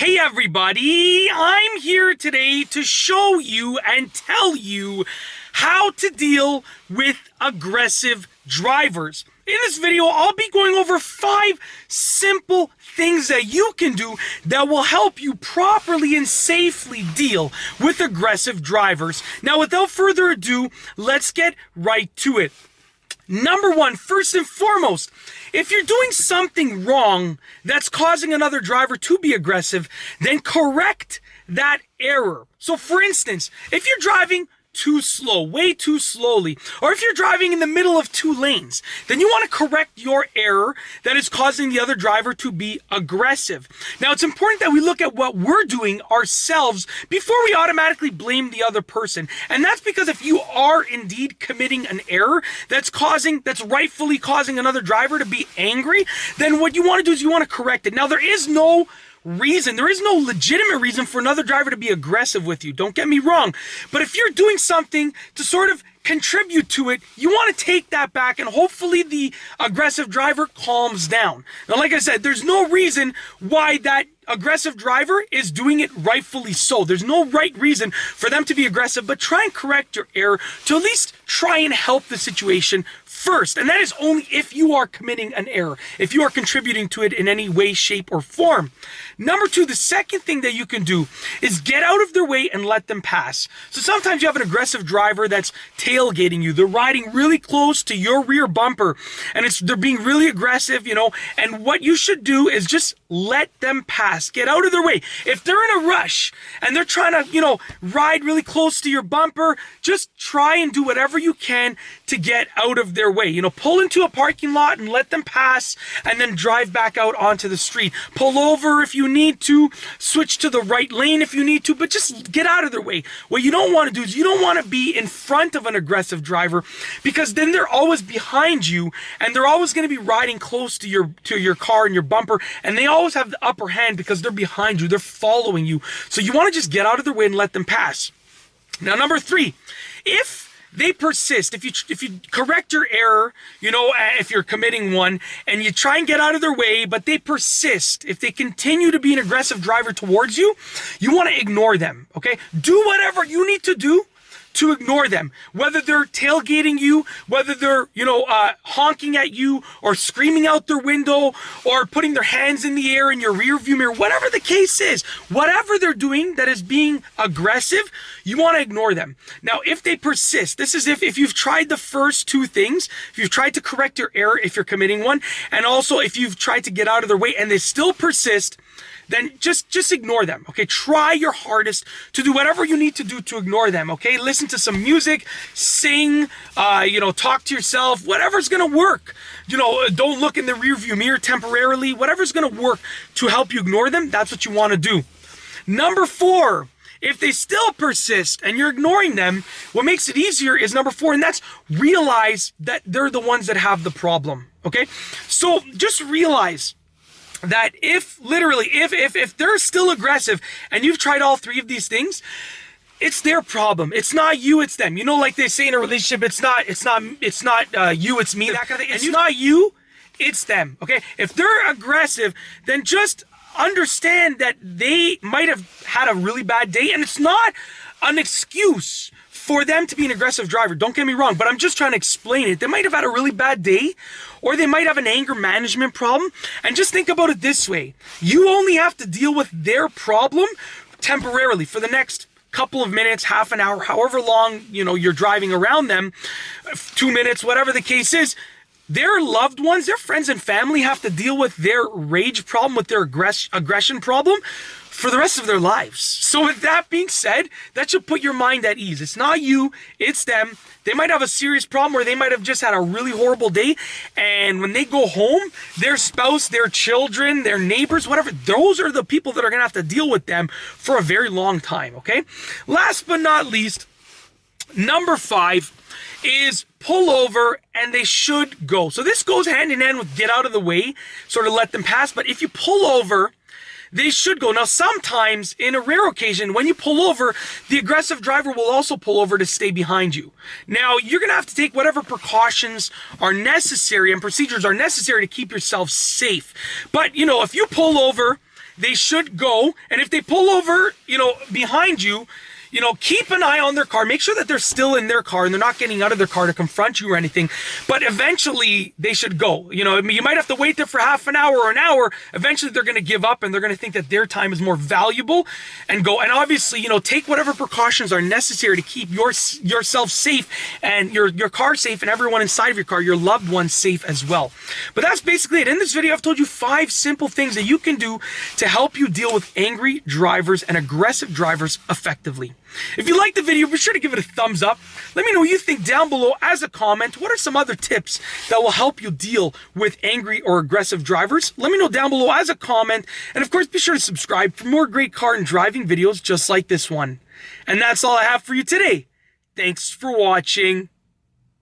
Hey everybody, I'm here today to show you and tell you how to deal with aggressive drivers. In this video, I'll be going over 5 simple things that you can do that will help you properly and safely deal with aggressive drivers. Now, without further ado, let's get right to it. Number 1, first and foremost, if you're doing something wrong that's causing another driver to be aggressive, then correct that error. So for instance, if you're driving too slow, way too slowly, or if you're driving in the middle of 2 lanes, then you want to correct your error that is causing the other driver to be aggressive. Now, it's important that we look at what we're doing ourselves before we automatically blame the other person. And that's because if you are indeed committing an error that's rightfully causing another driver to be angry, then what you want to do is you want to correct it. Now, there is no legitimate reason for another driver to be aggressive with you. Don't get me wrong. But if you're doing something to sort of contribute to it, you want to take that back and hopefully the aggressive driver calms down. Now, like I said, there's no reason why that aggressive driver is doing it rightfully so. There's no right reason for them to be aggressive, but try and correct your error to at least try and help the situation first. And that is only if you are committing an error, if you are contributing to it in any way, shape, or form. Number 2, the second thing that you can do is get out of their way and let them pass. So sometimes you have an aggressive driver that's tailgating you. They're riding really close to your rear bumper and they're being really aggressive, and what you should do is just let them pass. Get out of their way. If they're in a rush and they're trying to, ride really close to your bumper, just try and do whatever you can to get out of their way. Pull into a parking lot and let them pass and then drive back out onto the street. Pull over if you need to, switch to the right lane if you need to, but just get out of their way. What you don't want to do is you don't want to be in front of an aggressive driver, because then they're always behind you and they're always going to be riding close to your car and your bumper, and they always have the upper hand because they're behind you, they're following you. So you want to just get out of their way and let them pass. Now, number 3, if they persist, if you correct your error, if you're committing one and you try and get out of their way, but they persist, if they continue to be an aggressive driver towards you, you want to ignore them, okay? Do whatever you need to do to ignore them, whether they're tailgating you, whether they're, honking at you or screaming out their window or putting their hands in the air in your rear view mirror, whatever the case is, whatever they're doing that is being aggressive, you want to ignore them. Now, if they persist, this is if you've tried the first 2 things, if you've tried to correct your error, if you're committing one, and also if you've tried to get out of their way and they still persist, then just ignore them, okay? Try your hardest to do whatever you need to do to ignore them, okay? Listen to some music, sing, talk to yourself, whatever's gonna work. Don't look in the rearview mirror temporarily. Whatever's gonna work to help you ignore them, that's what you wanna do. Number 4, if they still persist and you're ignoring them, what makes it easier is number 4, and that's realize that they're the ones that have the problem, okay? So just realize that if they're still aggressive and you've tried all 3 of these things, it's their problem. It's not you, it's them. Like they say in a relationship, it's not you, it's me, that kind of thing. It's not you, it's them, okay? If they're aggressive, then just understand that they might have had a really bad day, and it's not an excuse for them to be an aggressive driver. Don't get me wrong, but I'm just trying to explain it. They might have had a really bad day, or they might have an anger management problem. And just think about it this way. You only have to deal with their problem temporarily for the next couple of minutes, half an hour, however long, you're driving around them, 2 minutes, whatever the case is. Their loved ones, their friends and family have to deal with their rage problem, with their aggression problem for the rest of their lives. So with that being said, that should put your mind at ease. It's not you, it's them. They might have a serious problem, or they might have just had a really horrible day, and when they go home, their spouse, their children, their neighbors, whatever, those are the people that are gonna have to deal with them for a very long time, okay? Last but not least, number 5 is pull over, and they should go. So this goes hand in hand with get out of the way, sort of let them pass, but if you pull over, they should go. Now, sometimes, in a rare occasion, when you pull over, the aggressive driver will also pull over to stay behind you. Now, you're going to have to take whatever precautions are necessary and procedures are necessary to keep yourself safe. But, if you pull over, they should go. And if they pull over, behind you, keep an eye on their car. Make sure that they're still in their car and they're not getting out of their car to confront you or anything. But eventually, they should go. You might have to wait there for half an hour or an hour. Eventually, they're going to give up and they're going to think that their time is more valuable and go. And obviously, take whatever precautions are necessary to keep yourself safe and your car safe and everyone inside of your car, your loved ones, safe as well. But that's basically it. In this video, I've told you 5 simple things that you can do to help you deal with angry drivers and aggressive drivers effectively. If you liked the video, be sure to give it a thumbs up. Let me know what you think down below as a comment. What are some other tips that will help you deal with angry or aggressive drivers? Let me know down below as a comment. And of course, be sure to subscribe for more great car and driving videos just like this one. And that's all I have for you today. Thanks for watching.